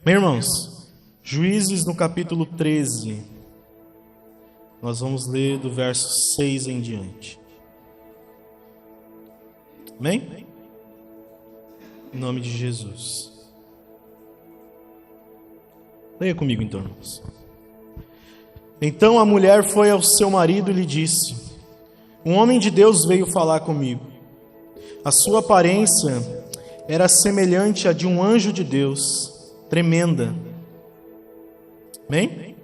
Bem, irmãos, Juízes no capítulo 13, nós vamos ler do verso 6 em diante. Amém? Em nome de Jesus. Leia comigo então, irmãos. Então a mulher foi ao seu marido e lhe disse: um homem de Deus veio falar comigo. A sua aparência era semelhante à de um anjo de Deus, tremenda. Amém?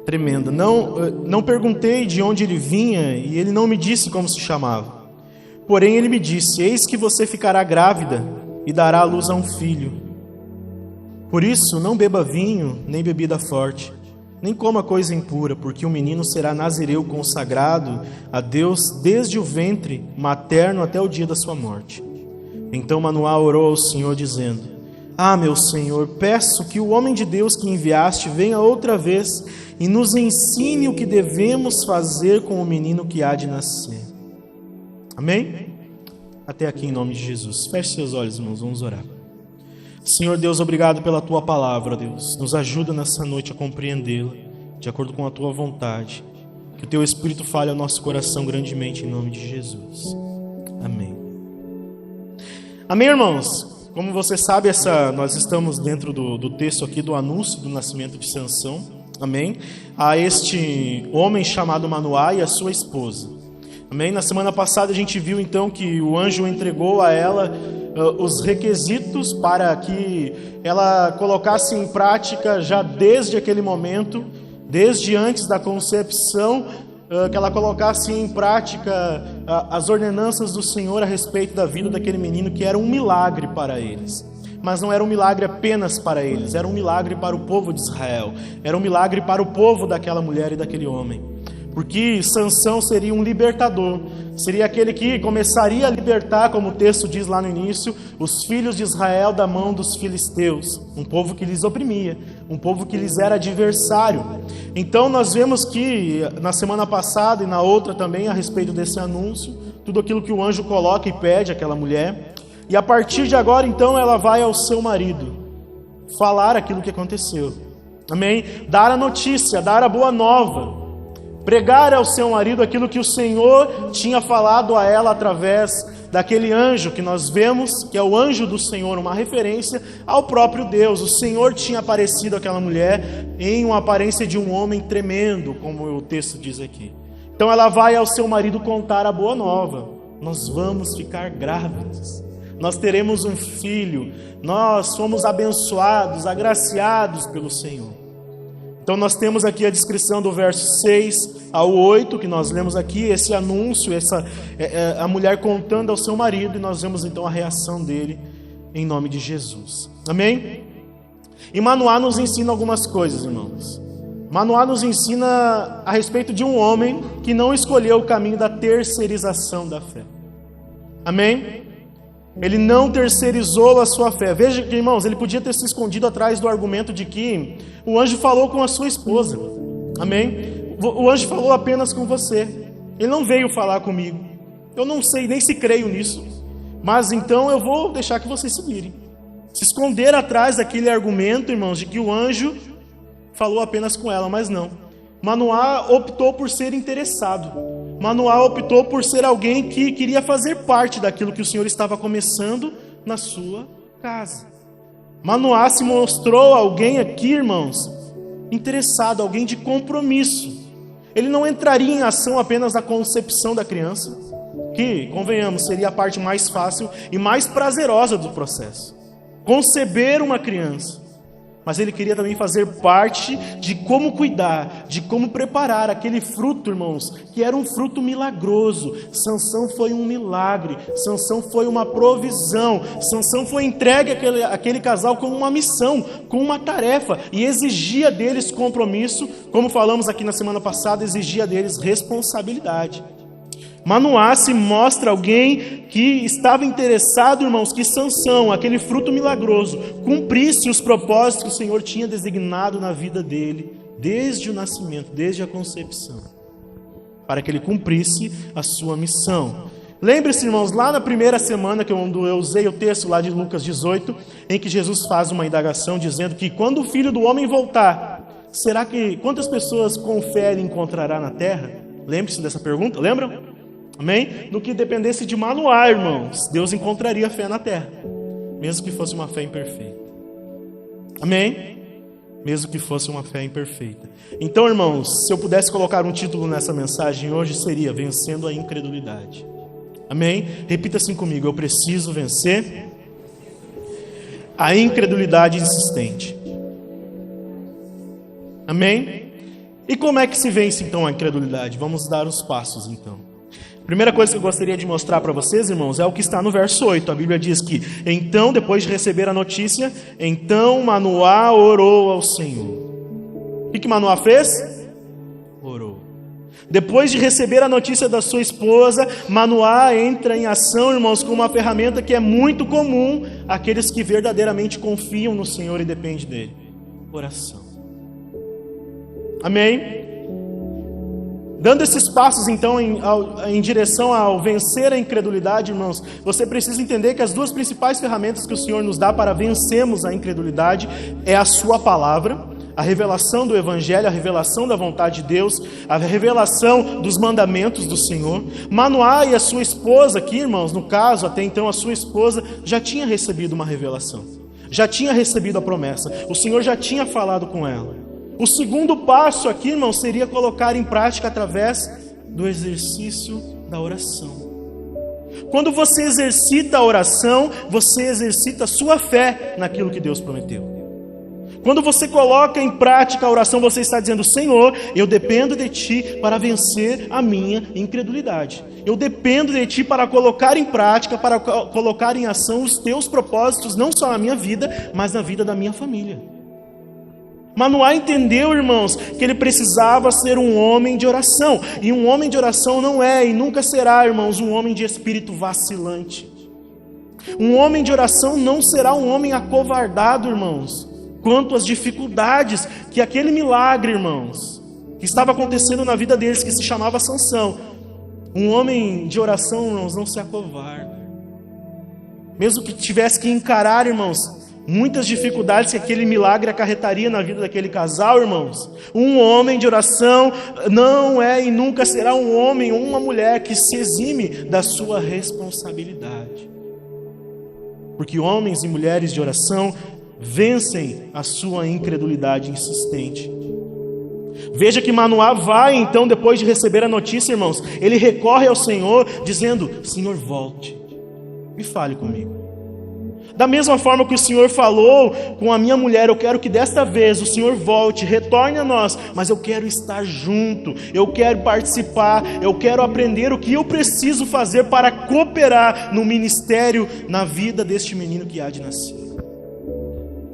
Tremenda. Não perguntei de onde ele vinha e ele não me disse como se chamava. Porém ele me disse: eis que você ficará grávida e dará à luz a um filho. Por isso não beba vinho nem bebida forte, nem coma coisa impura, porque o menino será nazireu consagrado a Deus desde o ventre materno até o dia da sua morte. Então Manoá orou ao Senhor dizendo: ah, meu Senhor, peço que o homem de Deus que enviaste venha outra vez e nos ensine o que devemos fazer com o menino que há de nascer. Amém? Até aqui em nome de Jesus. Feche seus olhos, irmãos, vamos orar. Senhor Deus, obrigado pela Tua palavra, Deus. Nos ajuda nessa noite a compreendê-la, de acordo com a Tua vontade. Que o Teu Espírito fale ao nosso coração grandemente, em nome de Jesus. Amém. Amém, irmãos? Como você sabe, nós estamos dentro do texto aqui do anúncio do nascimento de Sansão. Amém? A este homem chamado Manoá e a sua esposa. Amém? Na semana passada a gente viu então que o anjo entregou a ela os requisitos para que ela colocasse em prática já desde aquele momento, desde antes da concepção, que ela colocasse em prática as ordenanças do Senhor a respeito da vida daquele menino, que era um milagre para eles. Mas não era um milagre apenas para eles, era um milagre para o povo de Israel, era um milagre para o povo daquela mulher e daquele homem. Porque Sansão seria um libertador, seria aquele que começaria a libertar, como o texto diz lá no início, os filhos de Israel da mão dos filisteus, um povo que lhes oprimia, um povo que lhes era adversário. Então nós vemos que na semana passada e na outra também, a respeito desse anúncio, tudo aquilo que o anjo coloca e pede àquela mulher, e a partir de agora então ela vai ao seu marido falar aquilo que aconteceu. Amém? Dar a notícia, dar a boa nova, pregar ao seu marido aquilo que o Senhor tinha falado a ela através daquele anjo que nós vemos, que é o anjo do Senhor, uma referência ao próprio Deus. O Senhor tinha aparecido àquela mulher em uma aparência de um homem tremendo, como o texto diz aqui. Então ela vai ao seu marido contar a boa nova: nós vamos ficar grávidas, nós teremos um filho, nós fomos abençoados, agraciados pelo Senhor. Então nós temos aqui a descrição do verso 6 ao 8, que nós lemos aqui, esse anúncio, a mulher contando ao seu marido, e nós vemos então a reação dele em nome de Jesus. Amém? E Manoá nos ensina algumas coisas, irmãos. Manoá nos ensina a respeito de um homem que não escolheu o caminho da terceirização da fé. Amém? Ele não terceirizou a sua fé. Veja que, irmãos, ele podia ter se escondido atrás do argumento de que o anjo falou com a sua esposa. Amém? O anjo falou apenas com você. Ele não veio falar comigo. Eu não sei nem se creio nisso. Mas então eu vou deixar que vocês se virem. Se esconder atrás daquele argumento, irmãos, de que o anjo falou apenas com ela, mas não. Manoá optou por ser interessado. Manoá optou por ser alguém que queria fazer parte daquilo que o Senhor estava começando na sua casa. Manoá se mostrou alguém aqui, irmãos, interessado, alguém de compromisso. Ele não entraria em ação apenas na concepção da criança, que, convenhamos, seria a parte mais fácil e mais prazerosa do processo. Conceber uma criança. Mas ele queria também fazer parte de como cuidar, de como preparar aquele fruto, irmãos, que era um fruto milagroso. Sansão foi um milagre, Sansão foi uma provisão, Sansão foi entregue àquele casal com uma missão, com uma tarefa, e exigia deles compromisso, como falamos aqui na semana passada, exigia deles responsabilidade. Manoá se mostra alguém que estava interessado, irmãos, que Sansão, aquele fruto milagroso, cumprisse os propósitos que o Senhor tinha designado na vida dele, desde o nascimento, desde a concepção, para que ele cumprisse a sua missão. Lembre-se, irmãos, lá na primeira semana que eu usei o texto lá de Lucas 18, em que Jesus faz uma indagação dizendo que quando o Filho do Homem voltar, quantas pessoas com fé ele encontrará na terra? Lembre-se dessa pergunta, lembram? Amém? No que dependesse de Manoá, irmãos, Deus encontraria fé na terra, mesmo que fosse uma fé imperfeita. Amém? Mesmo que fosse uma fé imperfeita. Então, irmãos, se eu pudesse colocar um título nessa mensagem hoje, seria Vencendo a Incredulidade. Amém? Repita assim comigo: eu preciso vencer a incredulidade insistente. Amém? E como é que se vence então a incredulidade? Vamos dar os passos então. Primeira coisa que eu gostaria de mostrar para vocês, irmãos, é o que está no verso 8. A Bíblia diz que, então, depois de receber a notícia, então Manoá orou ao Senhor. O que Manoá fez? Orou. Depois de receber a notícia da sua esposa, Manoá entra em ação, irmãos, com uma ferramenta que é muito comum àqueles que verdadeiramente confiam no Senhor e dependem dele: oração. Amém? Dando esses passos, então, em direção ao vencer a incredulidade, irmãos, você precisa entender que as duas principais ferramentas que o Senhor nos dá para vencermos a incredulidade é a sua palavra, a revelação do Evangelho, a revelação da vontade de Deus, a revelação dos mandamentos do Senhor. Manoá e a sua esposa aqui, irmãos, no caso, até então a sua esposa já tinha recebido uma revelação, já tinha recebido a promessa, o Senhor já tinha falado com ela. O segundo passo aqui, irmão, seria colocar em prática através do exercício da oração. Quando você exercita a oração, você exercita a sua fé naquilo que Deus prometeu. Quando você coloca em prática a oração, você está dizendo: Senhor, eu dependo de Ti para vencer a minha incredulidade. Eu dependo de Ti para colocar em prática, para colocar em ação os Teus propósitos, não só na minha vida, mas na vida da minha família. Manoá entendeu, irmãos, que ele precisava ser um homem de oração. E um homem de oração não é e nunca será, irmãos, um homem de espírito vacilante. Um homem de oração não será um homem acovardado, irmãos, quanto às dificuldades que aquele milagre, irmãos, que estava acontecendo na vida deles, que se chamava Sansão. Um homem de oração, irmãos, não se acovarda. Mesmo que tivesse que encarar, irmãos, muitas dificuldades que aquele milagre acarretaria na vida daquele casal, irmãos. Um homem de oração não é e nunca será um homem ou uma mulher que se exime da sua responsabilidade. Porque homens e mulheres de oração vencem a sua incredulidade insistente. Veja que Manoá vai, então, depois de receber a notícia, irmãos, ele recorre ao Senhor, dizendo: Senhor, volte e fale comigo. Da mesma forma que o Senhor falou com a minha mulher, eu quero que desta vez o Senhor volte, retorne a nós, mas eu quero estar junto, eu quero participar, eu quero aprender o que eu preciso fazer para cooperar no ministério, na vida deste menino que há de nascer.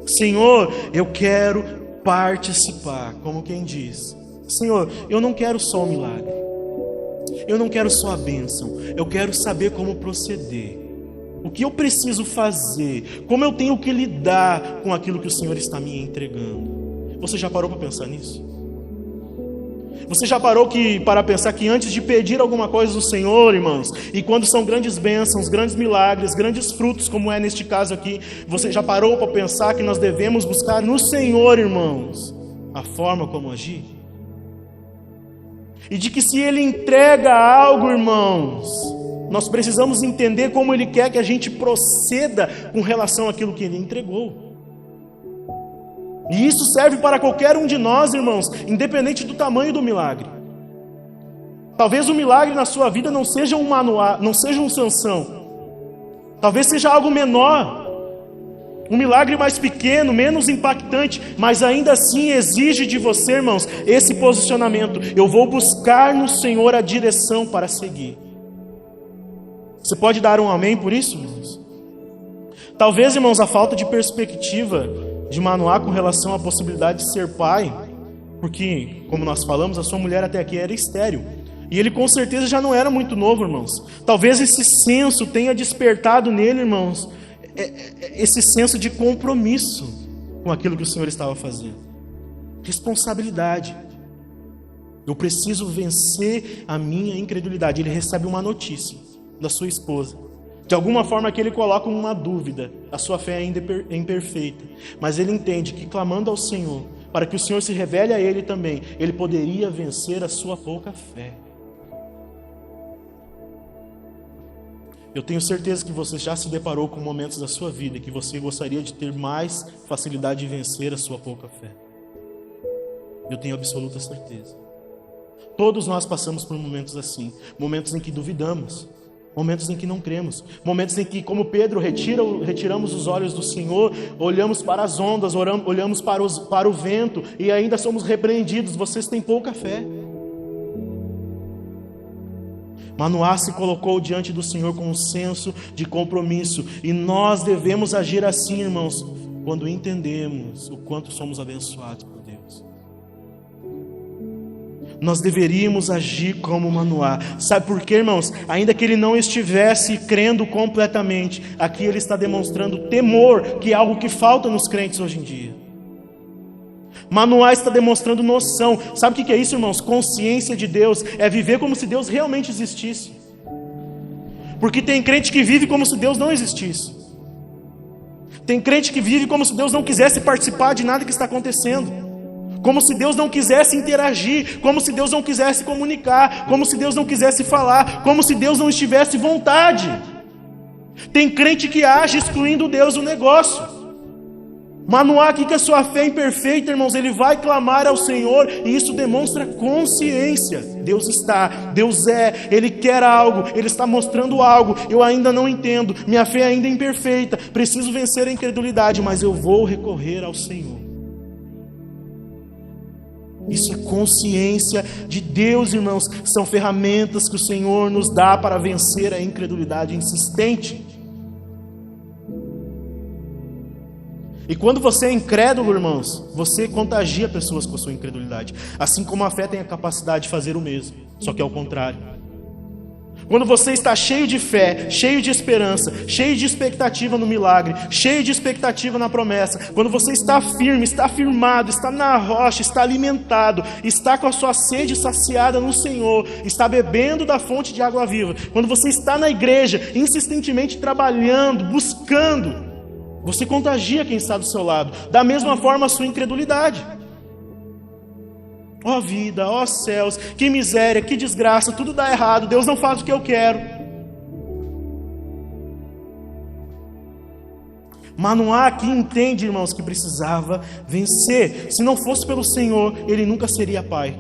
Senhor, eu quero participar, como quem diz: Senhor, eu não quero só o milagre, eu não quero só a bênção, eu quero saber como proceder. O que eu preciso fazer? Como eu tenho que lidar com aquilo que o Senhor está me entregando? Você já parou para pensar nisso? Você já parou para pensar que antes de pedir alguma coisa do Senhor, irmãos, e quando são grandes bênçãos, grandes milagres, grandes frutos, como é neste caso aqui, você já parou para pensar que nós devemos buscar no Senhor, irmãos, a forma como agir? E de que se Ele entrega algo, irmãos, nós precisamos entender como Ele quer que a gente proceda com relação àquilo que Ele entregou. E isso serve para qualquer um de nós, irmãos, independente do tamanho do milagre. Talvez o milagre na sua vida não seja um Manoá, não seja um Sansão. Talvez seja algo menor, um milagre mais pequeno, menos impactante, mas ainda assim exige de você, irmãos, esse posicionamento. Eu vou buscar no Senhor a direção para seguir. Você pode dar um amém por isso, irmãos? Talvez, irmãos, a falta de perspectiva de Manoá com relação à possibilidade de ser pai, porque, como nós falamos, a sua mulher até aqui era estéril, e ele com certeza já não era muito novo, irmãos. Talvez esse senso tenha despertado nele, irmãos, esse senso de compromisso com aquilo que o Senhor estava fazendo. Responsabilidade. Eu preciso vencer a minha incredulidade. Ele recebe uma notícia. da sua esposa. De alguma forma que ele coloca uma dúvida, a sua fé ainda é imperfeita, mas ele entende que clamando ao Senhor, para que o Senhor se revele a ele também, ele poderia vencer a sua pouca fé. Eu tenho certeza que você já se deparou com momentos da sua vida que você gostaria de ter mais facilidade de vencer a sua pouca fé. Eu tenho absoluta certeza. Todos nós passamos por momentos assim, momentos em que duvidamos, momentos em que não cremos, momentos em que, como Pedro, retiramos os olhos do Senhor, olhamos para as ondas, olhamos para o vento e ainda somos repreendidos. Vocês têm pouca fé. Manoá se colocou diante do Senhor com um senso de compromisso, e nós devemos agir assim, irmãos, quando entendemos o quanto somos abençoados por Deus. Nós deveríamos agir como Manoá. Sabe por quê, irmãos? Ainda que ele não estivesse crendo completamente, aqui ele está demonstrando temor, que é algo que falta nos crentes hoje em dia. Manoá está demonstrando noção. Sabe o que é isso, irmãos? Consciência de Deus. É viver como se Deus realmente existisse. Porque tem crente que vive como se Deus não existisse. Tem crente que vive como se Deus não quisesse participar de nada que está acontecendo. Como se Deus não quisesse interagir. Como se Deus não quisesse comunicar. Como se Deus não quisesse falar. Como se Deus não estivesse vontade. Tem crente que age excluindo Deus do negócio. Manoá, aqui que a sua fé é imperfeita, irmãos, ele vai clamar ao Senhor, e isso demonstra consciência. Deus está, Deus é, Ele quer algo, Ele está mostrando algo, eu ainda não entendo, minha fé ainda é imperfeita, preciso vencer a incredulidade, mas eu vou recorrer ao Senhor. Isso é consciência de Deus, irmãos, são ferramentas que o Senhor nos dá para vencer a incredulidade insistente. E quando você é incrédulo, irmãos, você contagia pessoas com a sua incredulidade. Assim como a fé tem a capacidade de fazer o mesmo, só que é o contrário. Quando você está cheio de fé, cheio de esperança, cheio de expectativa no milagre, cheio de expectativa na promessa, quando você está firme, está firmado, está na rocha, está alimentado, está com a sua sede saciada no Senhor, está bebendo da fonte de água viva, quando você está na igreja, insistentemente trabalhando, buscando, você contagia quem está do seu lado. Da mesma forma a sua incredulidade. Ó vida, ó céus, que miséria, que desgraça, tudo dá errado, Deus não faz o que eu quero. Manoá aqui entende, irmãos, que precisava vencer. Se não fosse pelo Senhor, ele nunca seria pai.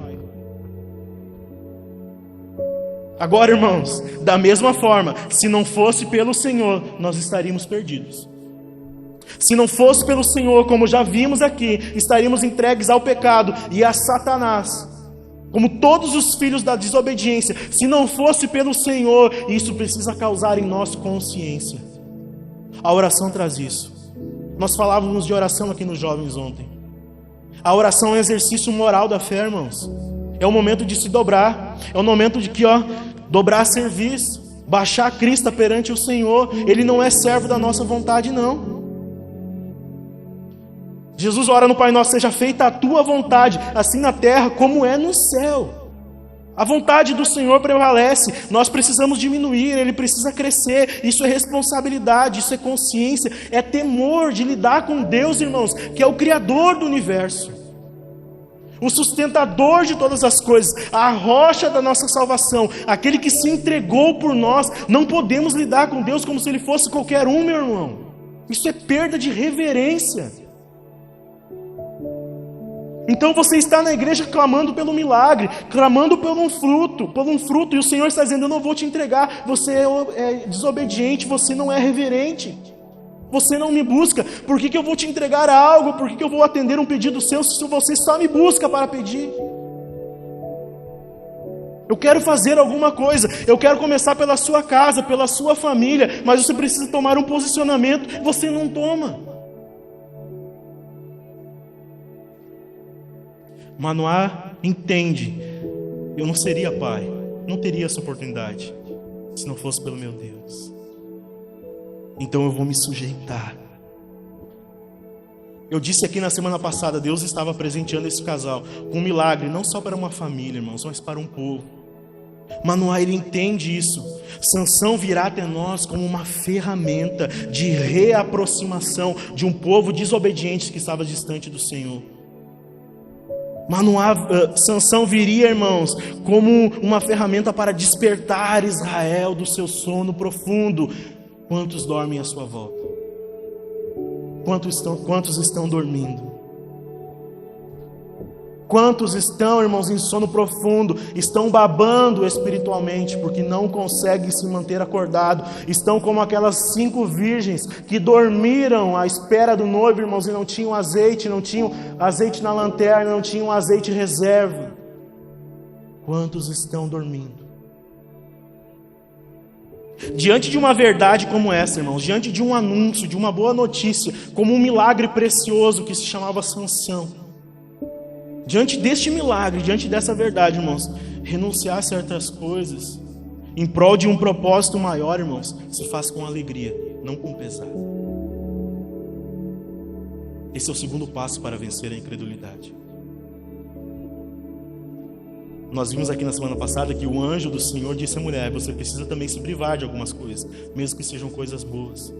Agora, irmãos, da mesma forma, se não fosse pelo Senhor, nós estaríamos perdidos. Se não fosse pelo Senhor, como já vimos aqui, estaríamos entregues ao pecado e a Satanás, como todos os filhos da desobediência. Se não fosse pelo Senhor, isso precisa causar em nós consciência. A oração traz isso. Nós falávamos de oração aqui nos jovens ontem. A oração é um exercício moral da fé, irmãos. É o momento de se dobrar, é o momento de dobrar a serviço, baixar a crista perante o Senhor. Ele não é servo da nossa vontade, não. Jesus ora no Pai Nosso: seja feita a tua vontade, assim na terra como é no céu. A vontade do Senhor prevalece, nós precisamos diminuir, Ele precisa crescer. Isso é responsabilidade, isso é consciência, é temor de lidar com Deus, irmãos, que é o Criador do universo, o sustentador de todas as coisas, a rocha da nossa salvação, aquele que se entregou por nós. Não podemos lidar com Deus como se Ele fosse qualquer um, meu irmão. Isso é perda de reverência. Então você está na igreja clamando pelo milagre, clamando por um fruto, e o Senhor está dizendo: eu não vou te entregar, você é desobediente, você não é reverente, você não me busca. Por que eu vou te entregar algo? Por que eu vou atender um pedido seu se você só me busca para pedir? Eu quero fazer alguma coisa, eu quero começar pela sua casa, pela sua família, mas você precisa tomar um posicionamento, você não toma. Manoá entende: eu não seria pai, não teria essa oportunidade se não fosse pelo meu Deus. Então eu vou me sujeitar. Eu disse aqui na semana passada, Deus estava presenteando esse casal com um milagre, não só para uma família, irmãos, mas para um povo. Manoá, ele entende isso. Sansão virá até nós como uma ferramenta de reaproximação de um povo desobediente que estava distante do Senhor. Sansão viria, irmãos, como uma ferramenta para despertar Israel do seu sono profundo. Quantos dormem à sua volta? Quantos estão dormindo? Quantos estão, irmãos, em sono profundo, estão babando espiritualmente, porque não conseguem se manter acordados, estão como aquelas 5 virgens que dormiram à espera do noivo, irmãos, e não tinham azeite na lanterna, não tinham azeite reserva. Quantos estão dormindo? Diante de uma verdade como essa, irmãos, diante de um anúncio, de uma boa notícia, como um milagre precioso que se chamava Sansão, diante deste milagre, diante dessa verdade, irmãos, renunciar a certas coisas em prol de um propósito maior, irmãos, se faz com alegria, não com pesar. Esse é o segundo passo para vencer a incredulidade. Nós vimos aqui na semana passada que o anjo do Senhor disse à mulher: você precisa também se privar de algumas coisas, mesmo que sejam coisas boas.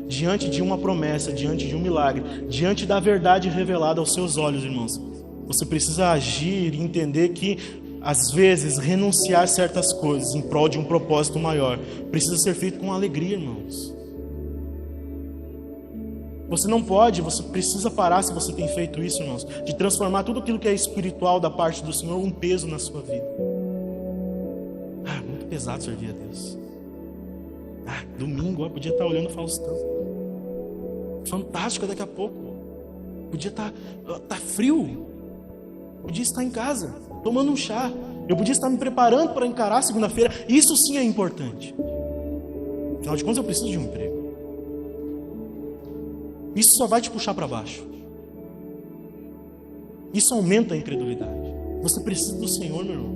Diante de uma promessa, diante de um milagre, diante da verdade revelada aos seus olhos, irmãos, você precisa agir e entender que, às vezes, renunciar a certas coisas em prol de um propósito maior precisa ser feito com alegria, irmãos. Você precisa parar, se você tem feito isso, irmãos, de transformar tudo aquilo que é espiritual da parte do Senhor um peso na sua vida. Muito pesado servir a Deus. Domingo, podia estar olhando o Faustão. Fantástico daqui a pouco. Podia estar frio. Podia estar em casa, tomando um chá. Eu podia estar me preparando para encarar a segunda-feira. Isso sim é importante. Afinal de contas, eu preciso de um emprego. Isso só vai te puxar para baixo. Isso aumenta a incredulidade. Você precisa do Senhor, meu irmão.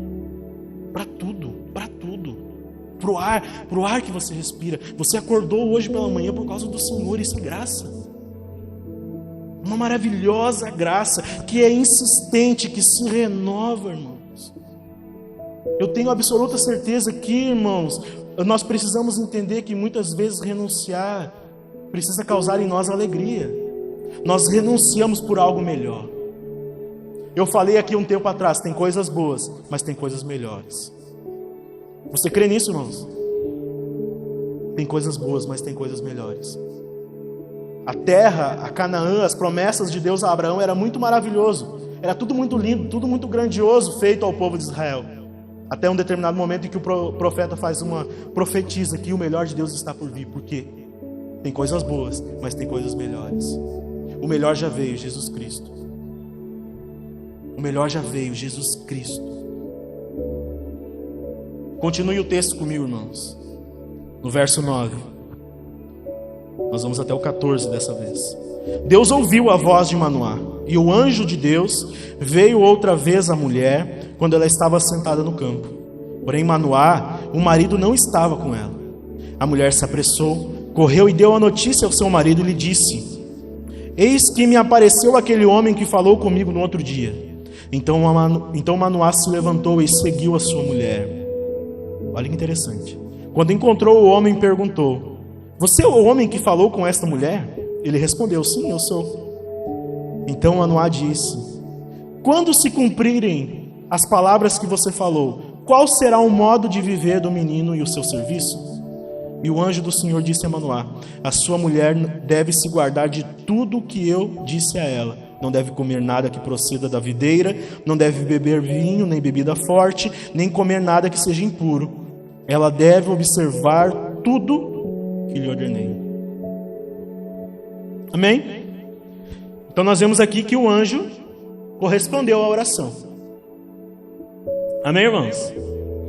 Para tudo, para tudo. Pro ar que você respira. Você acordou hoje pela manhã por causa do Senhor. Isso é graça. Uma maravilhosa graça que é insistente, que se renova, irmãos. Eu tenho absoluta certeza que, irmãos, nós precisamos entender que muitas vezes renunciar precisa causar em nós alegria. Nós renunciamos por algo melhor. Eu falei aqui um tempo atrás, tem coisas boas, mas tem coisas melhores. Você crê nisso, irmãos? Tem coisas boas, mas tem coisas melhores. A terra, a Canaã, as promessas de Deus a Abraão era muito maravilhoso. Era tudo muito lindo, tudo muito grandioso feito ao povo de Israel. Até um determinado momento em que o profeta profetiza que o melhor de Deus está por vir. Por quê? Tem coisas boas, mas tem coisas melhores. O melhor já veio, Jesus Cristo. O melhor já veio, Jesus Cristo. Continue o texto comigo, irmãos. No verso 9. Nós vamos até o 14 dessa vez. Deus ouviu a voz de Manoá, e o anjo de Deus veio outra vez à mulher, quando ela estava sentada no campo. Porém Manoá, o marido, não estava com ela. A mulher se apressou, correu e deu a notícia ao seu marido e lhe disse: eis que me apareceu aquele homem que falou comigo no outro dia. Então Manoá se levantou e seguiu a sua mulher. Olha que interessante. Quando encontrou o homem, perguntou: você é o homem que falou com esta mulher? Ele respondeu: sim, eu sou. Então Manoá disse: quando se cumprirem as palavras que você falou, qual será o modo de viver do menino e o seu serviço? E o anjo do Senhor disse a Manoá: a sua mulher deve se guardar de tudo o que eu disse a ela. Não deve comer nada que proceda da videira, não deve beber vinho, nem bebida forte, nem comer nada que seja impuro. Ela deve observar tudo que lhe ordenei. Amém? Então nós vemos aqui que o anjo correspondeu à oração. Amém, irmãos?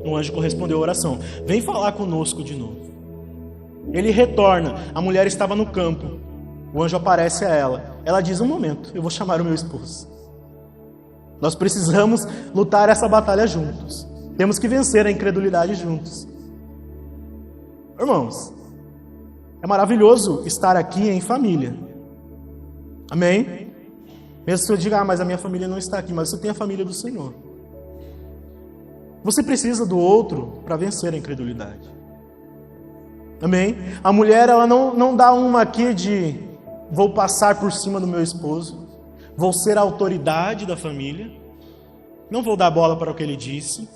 O anjo correspondeu à oração. Vem falar conosco de novo. Ele retorna. A mulher estava no campo. O anjo aparece a ela. Ela diz: um momento, eu vou chamar o meu esposo. Nós precisamos lutar essa batalha juntos. Temos que vencer a incredulidade juntos. Irmãos, é maravilhoso estar aqui em família. Amém? Mesmo que eu diga: mas a minha família não está aqui. Mas você tem a família do Senhor. Você precisa do outro para vencer a incredulidade. Amém? A mulher, ela não dá uma aqui de vou passar por cima do meu esposo, vou ser a autoridade da família, não vou dar bola para o que ele disse,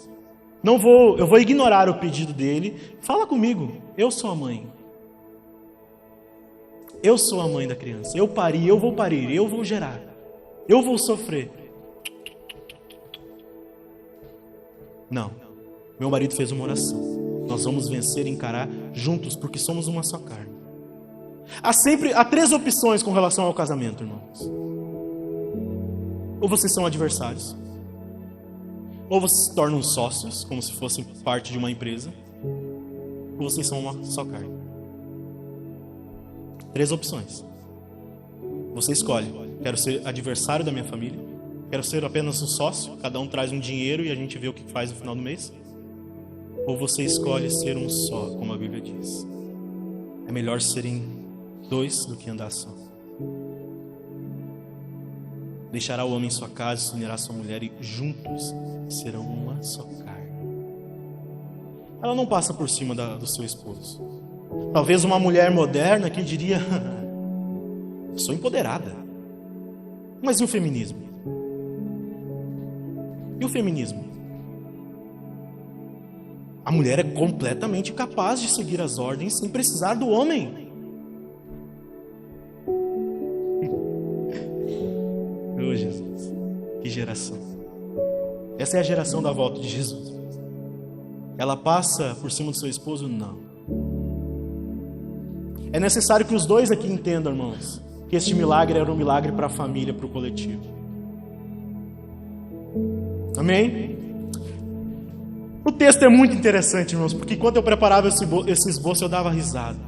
eu vou ignorar o pedido dele. Fala comigo, eu sou a mãe. Eu sou a mãe da criança, eu pari, eu vou parir, eu vou gerar, eu vou sofrer. Não, meu marido fez uma oração. Nós vamos vencer e encarar juntos, porque somos uma só carne. Há 3 opções com relação ao casamento, irmãos. Ou vocês são adversários, ou vocês se tornam sócios, como se fossem parte de uma empresa, ou vocês são uma só carne. 3 opções. Você escolhe. Quero ser adversário da minha família, quero ser apenas um sócio, cada um traz um dinheiro e a gente vê o que faz no final do mês. Ou você escolhe ser um só, como a Bíblia diz. É melhor serem 2 do que andar só. Deixará o homem em sua casa, se unirá a sua mulher e juntos serão uma só carne. Ela não passa por cima do seu esposo. Talvez uma mulher moderna que diria: sou empoderada. Mas e o feminismo? E o feminismo? A mulher é completamente capaz de seguir as ordens sem precisar do homem. Oh, Jesus, que geração. Essa é a geração da volta de Jesus. Ela passa por cima do seu esposo? Não. É necessário que os 2 aqui entendam, irmãos, que este milagre era um milagre para a família, para o coletivo. Amém? O texto é muito interessante, irmãos, porque enquanto eu preparava esse esboço, eu dava risada.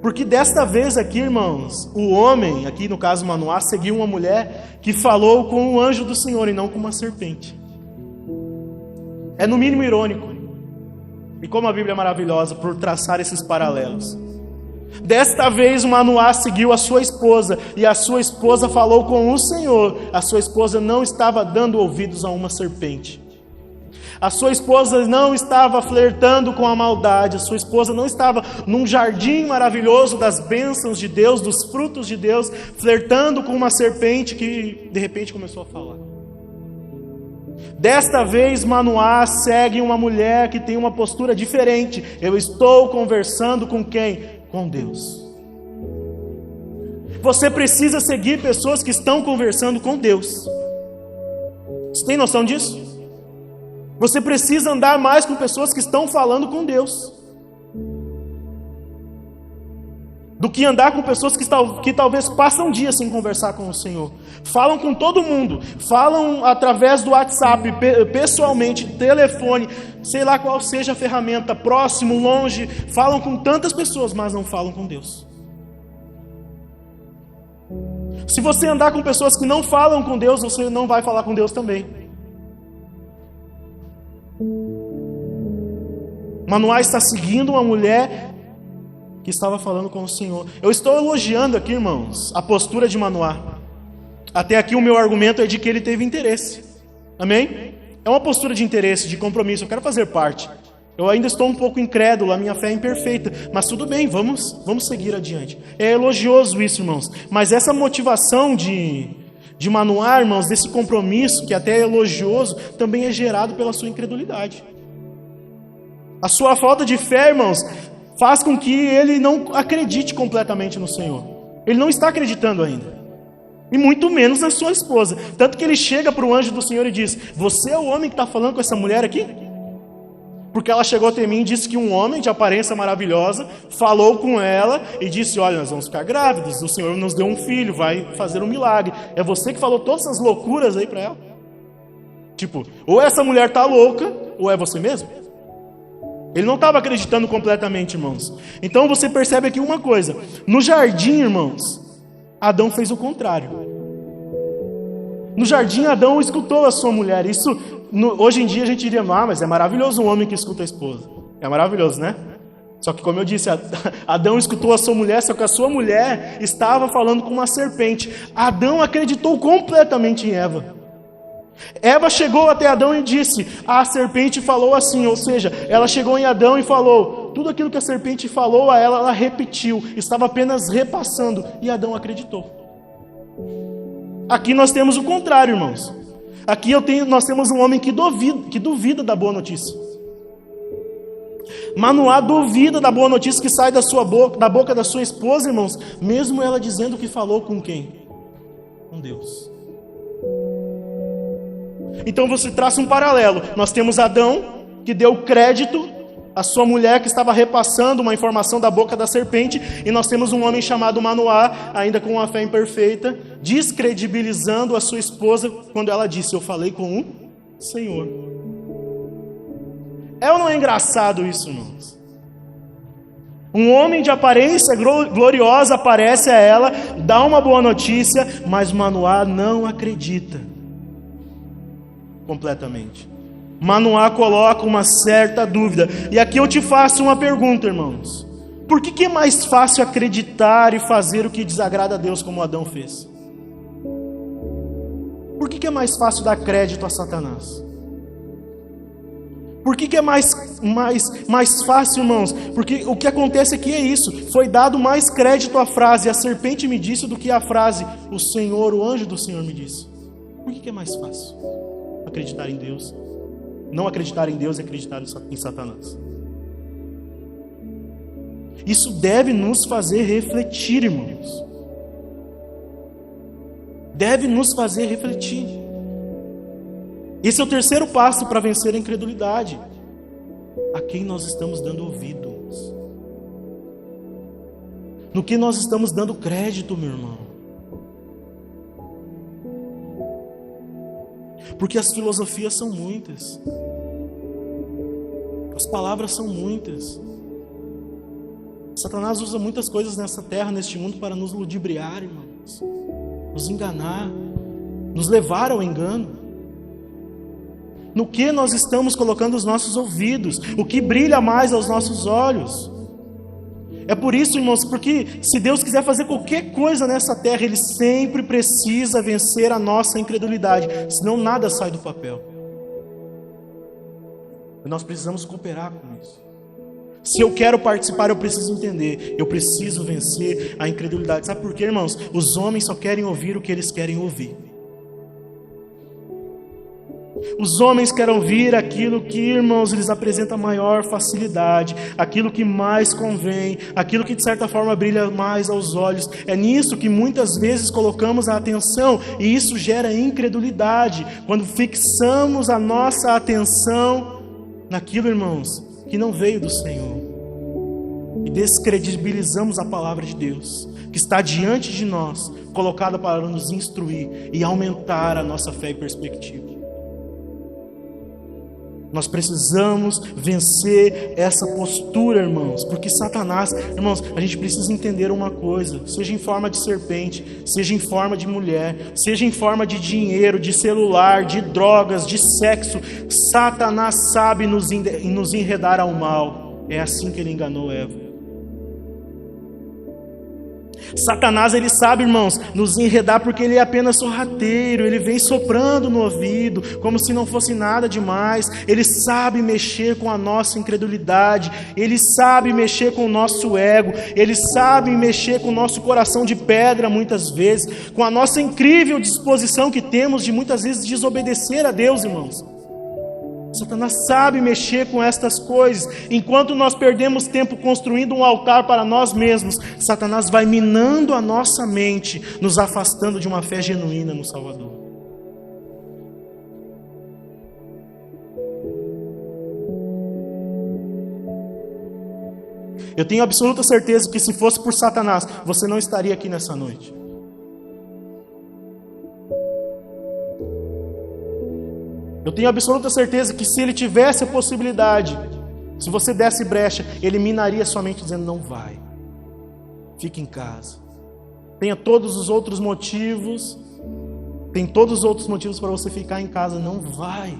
Porque desta vez aqui, irmãos, o homem, aqui no caso Manoá, seguiu uma mulher que falou com o anjo do Senhor e não com uma serpente. É no mínimo irônico. E como a Bíblia é maravilhosa por traçar esses paralelos. Desta vez Manoá seguiu a sua esposa e a sua esposa falou com o Senhor. A sua esposa não estava dando ouvidos a uma serpente. A sua esposa não estava flertando com a maldade. A sua esposa não estava num jardim maravilhoso das bênçãos de Deus, dos frutos de Deus, flertando com uma serpente que de repente começou a falar. Desta vez Manoá segue uma mulher que tem uma postura diferente. Eu estou conversando com quem? Com Deus. Você precisa seguir pessoas que estão conversando com Deus. Você tem noção disso? Você precisa andar mais com pessoas que estão falando com Deus, do que andar com pessoas que talvez passam dias sem conversar com o Senhor. Falam com todo mundo, falam através do WhatsApp, pessoalmente, telefone, sei lá qual seja a ferramenta, próximo, longe, falam com tantas pessoas, mas não falam com Deus. Se você andar com pessoas que não falam com Deus, você não vai falar com Deus também. Manoá está seguindo uma mulher que estava falando com o Senhor. Eu estou elogiando aqui, irmãos, a postura de Manoá. Até aqui o meu argumento é de que ele teve interesse. Amém? É uma postura de interesse, de compromisso. Eu quero fazer parte. Eu ainda estou um pouco incrédulo, a minha fé é imperfeita. Mas tudo bem, vamos seguir adiante. É elogioso isso, irmãos. Mas essa motivação de Manoá, irmãos, desse compromisso, que até é elogioso, também é gerado pela sua incredulidade. A sua falta de fé, irmãos, faz com que ele não acredite completamente no Senhor. Ele não está acreditando ainda. E muito menos na sua esposa. Tanto que ele chega para o anjo do Senhor e diz: você é o homem que está falando com essa mulher aqui? Porque ela chegou até mim e disse que um homem de aparência maravilhosa falou com ela e disse: olha, nós vamos ficar grávidos, o Senhor nos deu um filho, vai fazer um milagre. É você que falou todas essas loucuras aí para ela? Tipo, ou essa mulher está louca, ou é você mesmo? Ele não estava acreditando completamente, irmãos. Então você percebe aqui uma coisa. No jardim, irmãos, Adão fez o contrário. No jardim, Adão escutou a sua mulher. Isso, hoje em dia a gente diria: mas é maravilhoso um homem que escuta a esposa. É maravilhoso, né? Só que, como eu disse, Adão escutou a sua mulher, só que a sua mulher estava falando com uma serpente. Adão acreditou completamente em Eva. Eva chegou até Adão e disse: a serpente falou assim, ou seja, ela chegou em Adão e falou, tudo aquilo que a serpente falou a ela, ela repetiu, estava apenas repassando, e Adão acreditou. Aqui nós temos o contrário, irmãos. Aqui nós temos um homem que duvida da boa notícia. Manoá duvida da boa notícia que sai da boca da sua esposa, irmãos, mesmo ela dizendo que falou com quem? Com Deus. Então você traça um paralelo. Nós temos Adão, que deu crédito à sua mulher, que estava repassando uma informação da boca da serpente, e nós temos um homem chamado Manoá, ainda com uma fé imperfeita, descredibilizando a sua esposa quando ela disse: eu falei com o Senhor. É ou não é engraçado isso, irmãos? Um homem de aparência gloriosa aparece a ela, dá uma boa notícia, mas Manoá não acredita completamente. Manoá coloca uma certa dúvida. E aqui eu te faço uma pergunta, irmãos. Por que é mais fácil acreditar e fazer o que desagrada a Deus, como Adão fez? Por que é mais fácil dar crédito a Satanás? Por que é mais fácil, irmãos? Porque o que acontece aqui é isso. Foi dado mais crédito à frase "a serpente me disse" do que à frase "o Senhor, o anjo do Senhor me disse". Por que é mais fácil acreditar em Deus? Não acreditar em Deus e acreditar em Satanás. Isso deve nos fazer refletir, irmãos. Deve nos fazer refletir. Esse é o terceiro passo para vencer a incredulidade. A quem nós estamos dando ouvidos? No que nós estamos dando crédito, meu irmão? Porque as filosofias são muitas. As palavras são muitas. Satanás usa muitas coisas nessa terra, neste mundo, para nos ludibriar, irmãos. Nos enganar. Nos levar ao engano. No que nós estamos colocando os nossos ouvidos? O que brilha mais aos nossos olhos? É por isso, irmãos, porque se Deus quiser fazer qualquer coisa nessa terra, Ele sempre precisa vencer a nossa incredulidade, senão nada sai do papel. E nós precisamos cooperar com isso. Se eu quero participar, eu preciso entender, eu preciso vencer a incredulidade. Sabe por quê, irmãos? Os homens só querem ouvir o que eles querem ouvir. Os homens querem ouvir aquilo que, irmãos, lhes apresenta maior facilidade, aquilo que mais convém, aquilo que de certa forma brilha mais aos olhos. É nisso que muitas vezes colocamos a atenção, e isso gera incredulidade, quando fixamos a nossa atenção naquilo, irmãos, que não veio do Senhor, e descredibilizamos a palavra de Deus, que está diante de nós, colocada para nos instruir e aumentar a nossa fé e perspectiva. Nós precisamos vencer essa postura, irmãos, porque Satanás, irmãos, a gente precisa entender uma coisa, seja em forma de serpente, seja em forma de mulher, seja em forma de dinheiro, de celular, de drogas, de sexo, Satanás sabe nos enredar ao mal. É assim que ele enganou Eva. Satanás, ele sabe, irmãos, nos enredar porque ele é apenas sorrateiro, ele vem soprando no ouvido, como se não fosse nada demais. Ele sabe mexer com a nossa incredulidade, ele sabe mexer com o nosso ego, ele sabe mexer com o nosso coração de pedra muitas vezes, com a nossa incrível disposição que temos de muitas vezes desobedecer a Deus, irmãos. Satanás sabe mexer com estas coisas. Enquanto nós perdemos tempo construindo um altar para nós mesmos, Satanás vai minando a nossa mente, nos afastando de uma fé genuína no Salvador. Eu tenho absoluta certeza que se fosse por Satanás, você não estaria aqui nessa noite. Eu tenho absoluta certeza que se ele tivesse a possibilidade, se você desse brecha, ele minaria sua mente dizendo: não vai, fique em casa. Tem todos os outros motivos para você ficar em casa, não vai.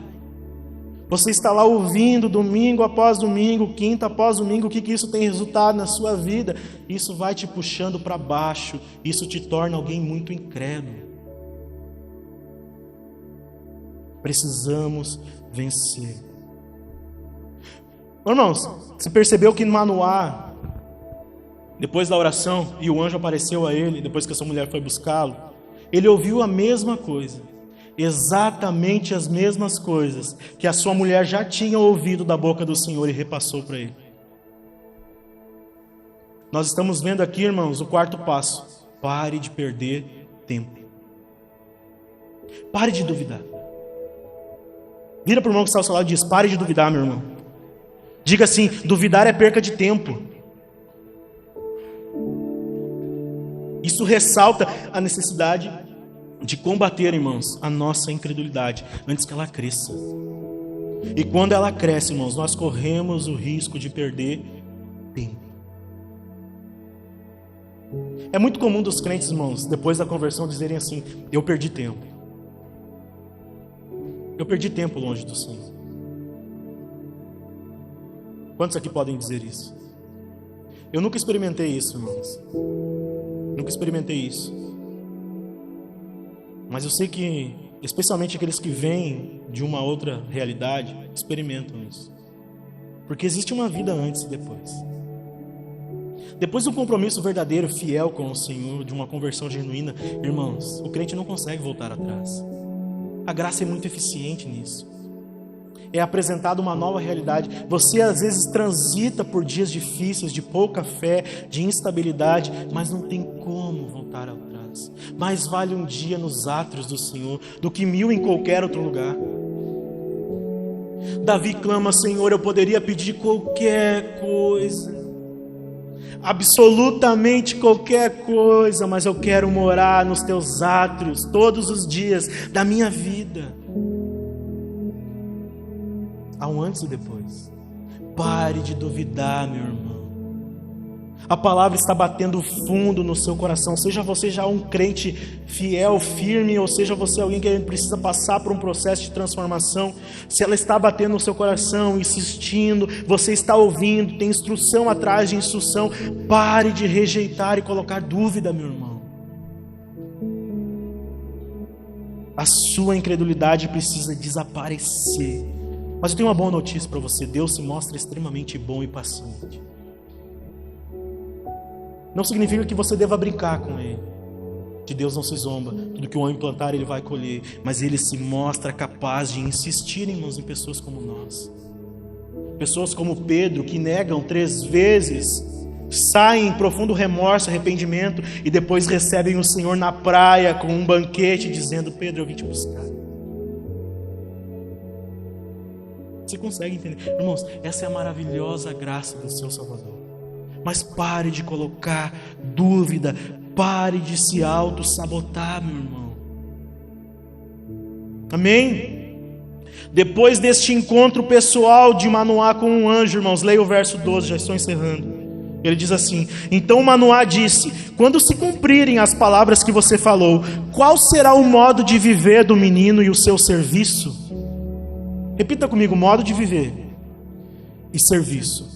Você está lá ouvindo domingo após domingo, quinta após domingo, o que isso tem resultado na sua vida? Isso vai te puxando para baixo, isso te torna alguém muito incrédulo. Precisamos vencer. Irmãos, você percebeu que Manoá, depois da oração, e o anjo apareceu a ele, depois que a sua mulher foi buscá-lo, ele ouviu a mesma coisa, exatamente as mesmas coisas que a sua mulher já tinha ouvido da boca do Senhor e repassou para ele. Nós estamos vendo aqui, irmãos, o quarto passo. Pare de perder tempo. Pare de duvidar. Vira para o irmão que está ao seu lado e diz: pare de duvidar, meu irmão. Diga assim: duvidar é perca de tempo. Isso ressalta a necessidade de combater, irmãos, a nossa incredulidade antes que ela cresça. E quando ela cresce, irmãos, nós corremos o risco de perder tempo. É muito comum dos crentes, irmãos, depois da conversão, dizerem assim: eu perdi tempo. Eu perdi tempo longe do Senhor. Quantos aqui podem dizer isso? Eu nunca experimentei isso, irmãos. Nunca experimentei isso. Mas eu sei que, especialmente aqueles que vêm de uma outra realidade, experimentam isso. Porque existe uma vida antes e depois. Depois do compromisso verdadeiro, fiel com o Senhor, de uma conversão genuína, irmãos, o crente não consegue voltar atrás. A graça é muito eficiente nisso. É apresentada uma nova realidade. Você às vezes transita por dias difíceis, de pouca fé, de instabilidade, mas não tem como voltar atrás. Mais vale um dia nos átrios do Senhor do que 1000 em qualquer outro lugar. Davi clama: Senhor, eu poderia pedir qualquer coisa, absolutamente qualquer coisa, mas eu quero morar nos teus átrios todos os dias da minha vida. Há um antes e depois. Pare de duvidar, meu irmão. A palavra está batendo fundo no seu coração. Seja você já um crente fiel, firme, ou seja você alguém que precisa passar por um processo de transformação. Se ela está batendo no seu coração, insistindo, você está ouvindo, tem instrução atrás de instrução, pare de rejeitar e colocar dúvida, meu irmão. A sua incredulidade precisa desaparecer. Mas eu tenho uma boa notícia para você: Deus se mostra extremamente bom e paciente. Não significa que você deva brincar com Ele. De Deus não se zomba. Tudo que o homem plantar, Ele vai colher. Mas Ele se mostra capaz de insistir, irmãos, em pessoas como nós. Pessoas como Pedro, que negam 3 vezes, saem em profundo remorso, arrependimento, e depois recebem o Senhor na praia com um banquete, dizendo: Pedro, eu vim te buscar. Você consegue entender? Irmãos, essa é a maravilhosa graça do seu Salvador. Mas pare de colocar dúvida, pare de se auto-sabotar, meu irmão. Amém? Depois deste encontro pessoal de Manoá com um anjo, irmãos, leia o verso 12, já estou encerrando. Ele diz assim: então Manoá disse: quando se cumprirem as palavras que você falou, qual será o modo de viver do menino e o seu serviço? Repita comigo: modo de viver e serviço.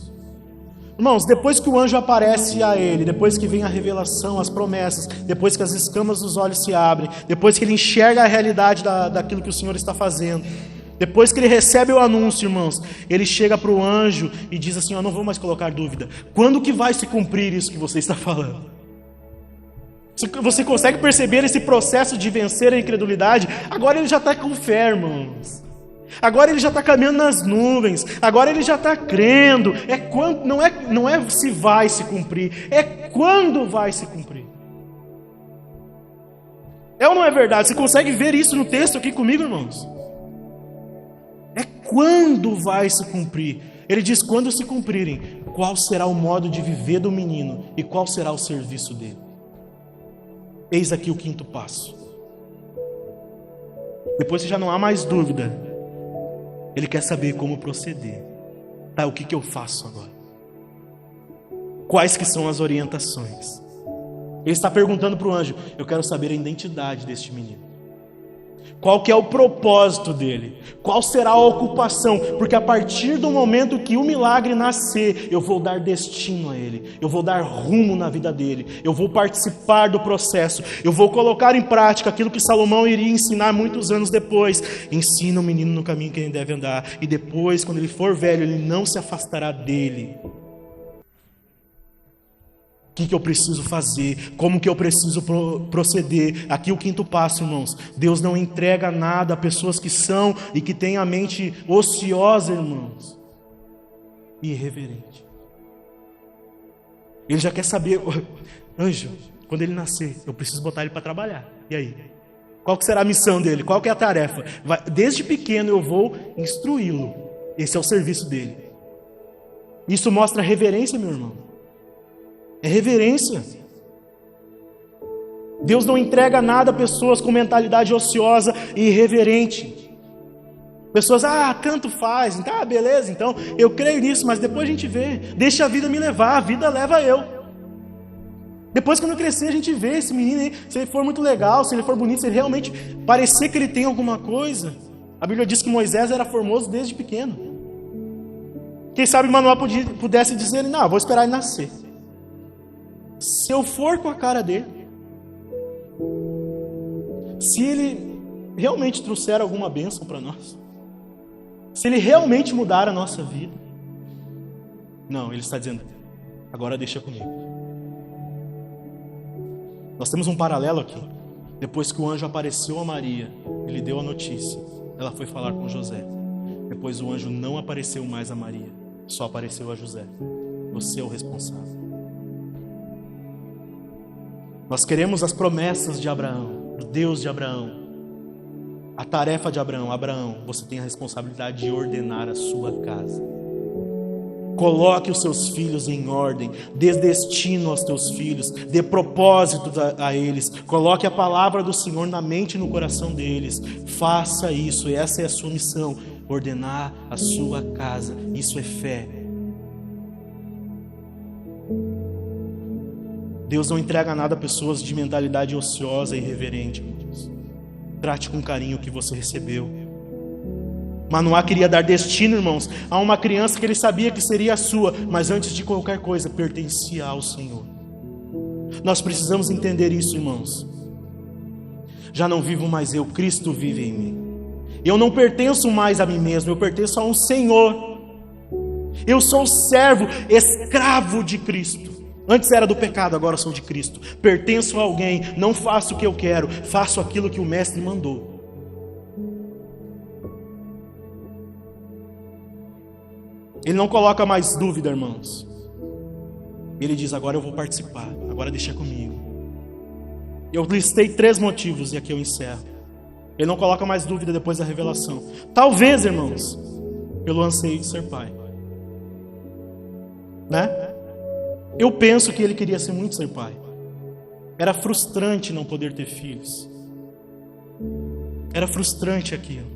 Irmãos, depois que o anjo aparece a ele, depois que vem a revelação, as promessas, depois que as escamas dos olhos se abrem, depois que ele enxerga a realidade daquilo que o Senhor está fazendo, depois que ele recebe o anúncio, irmãos, ele chega para o anjo e diz assim: eu não vou mais colocar dúvida. Quando que vai se cumprir isso que você está falando? Você consegue perceber esse processo de vencer a incredulidade? Agora ele já está com fé, irmãos. Agora ele já está caminhando nas nuvens. Agora ele já está crendo. Não é se vai se cumprir, é quando vai se cumprir. É ou não é verdade? Você consegue ver isso no texto aqui comigo, irmãos? É quando vai se cumprir. Ele diz: quando se cumprirem, qual será o modo de viver do menino e qual será o serviço dele? Eis aqui o 5º passo. Depois que já não há mais dúvida, ele quer saber como proceder. Tá, o que eu faço agora? Quais que são as orientações? Ele está perguntando para o anjo: eu quero saber a identidade deste menino. Qual que é o propósito dele? Qual será a ocupação? Porque a partir do momento que o milagre nascer, eu vou dar destino a ele, eu vou dar rumo na vida dele, eu vou participar do processo, eu vou colocar em prática aquilo que Salomão iria ensinar muitos anos depois. Ensina o menino no caminho que ele deve andar, e depois, quando ele for velho, ele não se afastará dele. O que eu preciso fazer? Como que eu preciso proceder? Aqui o quinto passo, irmãos. Deus não entrega nada a pessoas que são e que têm a mente ociosa, irmãos, e irreverente. Ele já quer saber, anjo, quando ele nascer, eu preciso botar ele para trabalhar. E aí? Qual que será a missão dele? Qual que é a tarefa? Desde pequeno eu vou instruí-lo. Esse é o serviço dele. Isso mostra reverência, meu irmão. É reverência. Deus não entrega nada a pessoas com mentalidade ociosa e irreverente. Pessoas, tanto faz, então, beleza, então eu creio nisso, mas depois a gente vê. Deixa a vida me levar, a vida leva eu. Depois, quando eu crescer, a gente vê esse menino aí, se ele for muito legal, se ele for bonito, se ele realmente parecer que ele tem alguma coisa. A Bíblia diz que Moisés era formoso desde pequeno. Quem sabe Manoá pudesse dizer, não, vou esperar ele nascer. Se eu for com a cara dele, se ele realmente trouxer alguma bênção para nós, se ele realmente mudar a nossa vida, não, ele está dizendo, agora deixa comigo. Nós temos um paralelo aqui. Depois que o anjo apareceu a Maria, ele deu a notícia, ela foi falar com José. Depois o anjo não apareceu mais a Maria, só apareceu a José. Você é o responsável. Nós queremos as promessas de Abraão, do Deus de Abraão, a tarefa de Abraão. Abraão, você tem a responsabilidade de ordenar a sua casa. Coloque os seus filhos em ordem, dê destino aos teus filhos, dê propósito a eles, coloque a palavra do Senhor na mente e no coração deles. Faça isso, essa é a sua missão, ordenar a sua casa. Isso é fé. Deus não entrega nada a pessoas de mentalidade ociosa e irreverente, irmãos. Trate com carinho o que você recebeu. Manoá queria dar destino, irmãos, a uma criança que ele sabia que seria a sua, mas antes de qualquer coisa, pertencia ao Senhor. Nós precisamos entender isso, irmãos. Já não vivo mais eu, Cristo vive em mim. Eu não pertenço mais a mim mesmo, eu pertenço a um Senhor. Eu sou servo, escravo de Cristo. Antes era do pecado, agora sou de Cristo. Pertenço a alguém, não faço o que eu quero, faço aquilo que o Mestre mandou. Ele não coloca mais dúvida, irmãos. Ele diz, agora eu vou participar, agora deixa comigo. Eu listei 3 motivos e aqui eu encerro. Ele não coloca mais dúvida depois da revelação. Talvez, irmãos, pelo anseio de ser pai. Né? Eu penso que ele queria ser muito ser pai. Era frustrante não poder ter filhos. Era frustrante aquilo.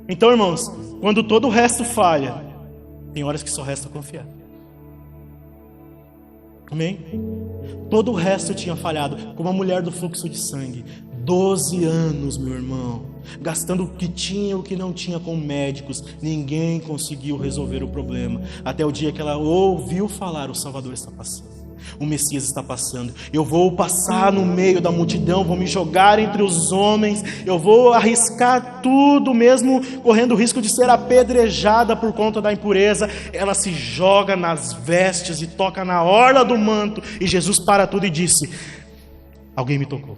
Então, irmãos, quando todo o resto falha, tem horas que só resta confiar. Amém? Todo o resto tinha falhado. Como a mulher do fluxo de sangue. 12 anos, meu irmão. Gastando o que tinha e o que não tinha com médicos. Ninguém conseguiu resolver o problema. Até o dia que ela ouviu falar, o Salvador está passando. O Messias está passando. Eu vou passar no meio da multidão, vou me jogar entre os homens, eu vou arriscar tudo, mesmo correndo o risco de ser apedrejada por conta da impureza. Ela se joga nas vestes e toca na orla do manto, e Jesus para tudo e disse: alguém me tocou.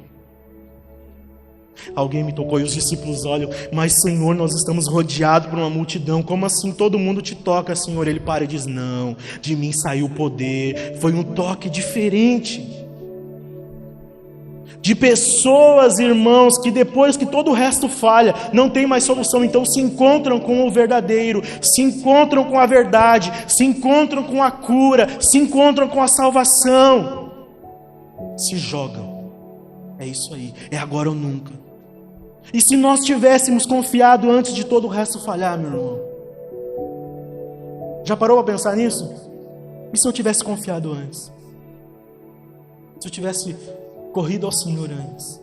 Alguém me tocou. E os discípulos olham: mas Senhor, nós estamos rodeados por uma multidão, como assim todo mundo te toca, Senhor? Ele para e diz: não, de mim saiu o poder. Foi um toque diferente. De pessoas, irmãos, que depois que todo o resto falha, não tem mais solução, então se encontram com o verdadeiro, se encontram com a verdade, se encontram com a cura, se encontram com a salvação, se jogam. É isso aí, é agora ou nunca. E se nós tivéssemos confiado antes de todo o resto falhar, meu irmão? Já parou para pensar nisso? E se eu tivesse confiado antes? Se eu tivesse corrido ao Senhor antes?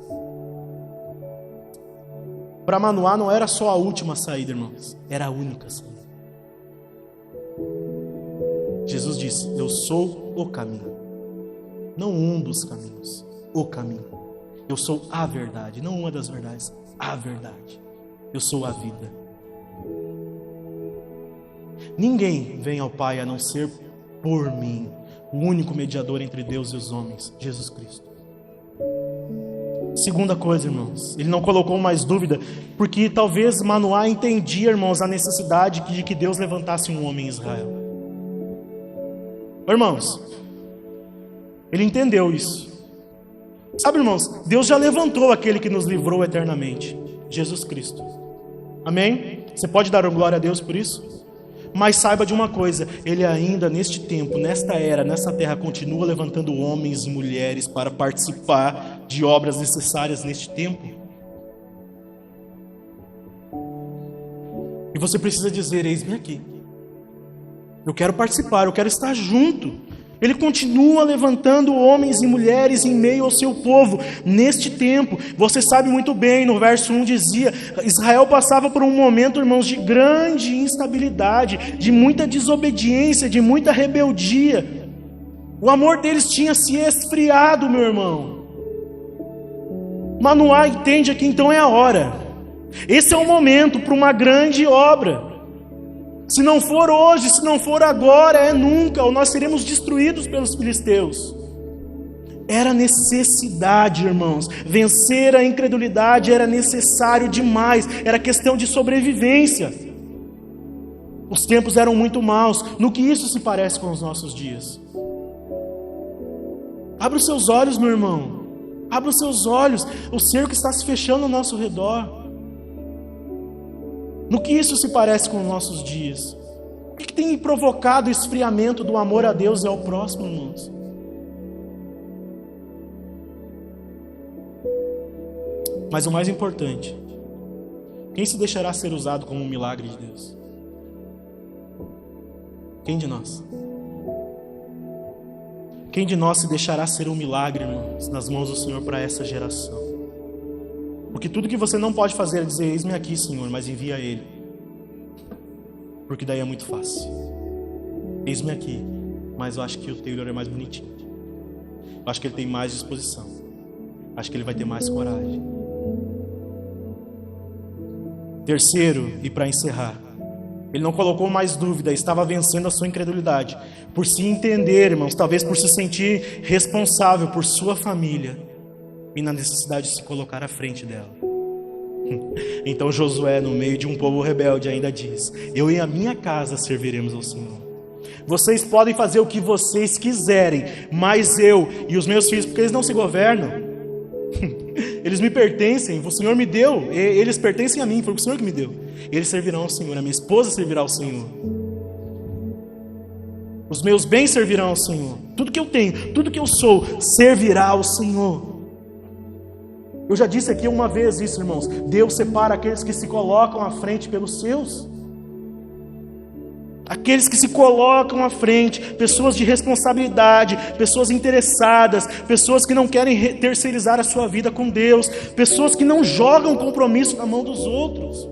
Para Manoá não era só a última saída, irmãos, era a única saída. Jesus disse: eu sou o caminho, não um dos caminhos, o caminho. Eu sou a verdade, não uma das verdades, a verdade. Eu sou a vida. Ninguém vem ao Pai a não ser por mim, o único mediador entre Deus e os homens, Jesus Cristo. Segunda coisa, irmãos, ele não colocou mais dúvida, porque talvez Manoá entendia, irmãos, a necessidade de que Deus levantasse um homem em Israel. Irmãos, ele entendeu isso. Sabe, irmãos, Deus já levantou aquele que nos livrou eternamente, Jesus Cristo. Amém? Você pode dar glória a Deus por isso? Mas saiba de uma coisa, Ele ainda neste tempo, nesta era, nessa terra, continua levantando homens e mulheres para participar de obras necessárias neste tempo. E você precisa dizer: eis-me aqui. Eu quero participar, eu quero estar junto. Ele continua levantando homens e mulheres em meio ao seu povo neste tempo. Você sabe muito bem, no verso 1 dizia: Israel passava por um momento, irmãos, de grande instabilidade, de muita desobediência, de muita rebeldia. O amor deles tinha se esfriado, meu irmão. Manoá entende aqui, então é a hora. Esse é o momento para uma grande obra. Se não for hoje, se não for agora, é nunca, ou nós seremos destruídos pelos filisteus. Era necessidade, irmãos. Vencer a incredulidade era necessário demais. Era questão de sobrevivência. Os tempos eram muito maus. No que isso se parece com os nossos dias? Abra os seus olhos, meu irmão. Abra os seus olhos. O cerco está se fechando ao nosso redor. No que isso se parece com os nossos dias? O que tem provocado o esfriamento do amor a Deus e ao próximo, irmãos? Mas o mais importante, quem se deixará ser usado como um milagre de Deus? Quem de nós? Quem de nós se deixará ser um milagre, irmãos, nas mãos do Senhor para essa geração? Porque tudo que você não pode fazer é dizer: eis-me aqui, Senhor, mas envia Ele. Porque daí é muito fácil. Eis-me aqui, mas eu acho que o Taylor é mais bonitinho. Eu acho que ele tem mais disposição. Acho que ele vai ter mais coragem. Terceiro, e para encerrar, ele não colocou mais dúvida, estava vencendo a sua incredulidade. Por se entender, irmãos, talvez por se sentir responsável por sua família e na necessidade de se colocar à frente dela. Então Josué, no meio de um povo rebelde, ainda diz: eu e a minha casa serviremos ao Senhor. Vocês podem fazer o que vocês quiserem, mas eu e os meus filhos, porque eles não se governam, eles me pertencem, o Senhor me deu, eles pertencem a mim, foi o Senhor que me deu. Eles servirão ao Senhor, a minha esposa servirá ao Senhor, os meus bens servirão ao Senhor, tudo que eu tenho, tudo que eu sou, servirá ao Senhor. Eu já disse aqui uma vez isso, irmãos: Deus separa aqueles que se colocam à frente pelos seus. Aqueles que se colocam à frente, pessoas de responsabilidade, pessoas interessadas, pessoas que não querem terceirizar a sua vida com Deus, pessoas que não jogam compromisso na mão dos outros.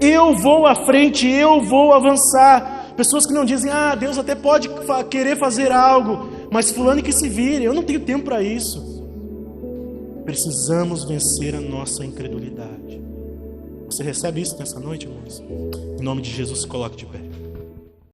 Eu vou à frente, eu vou avançar. Pessoas que não dizem: Deus até pode querer fazer algo, mas fulano que se vire, eu não tenho tempo para isso. Precisamos vencer a nossa incredulidade. Você recebe isso nessa noite, irmãos? Em nome de Jesus, se coloque de pé.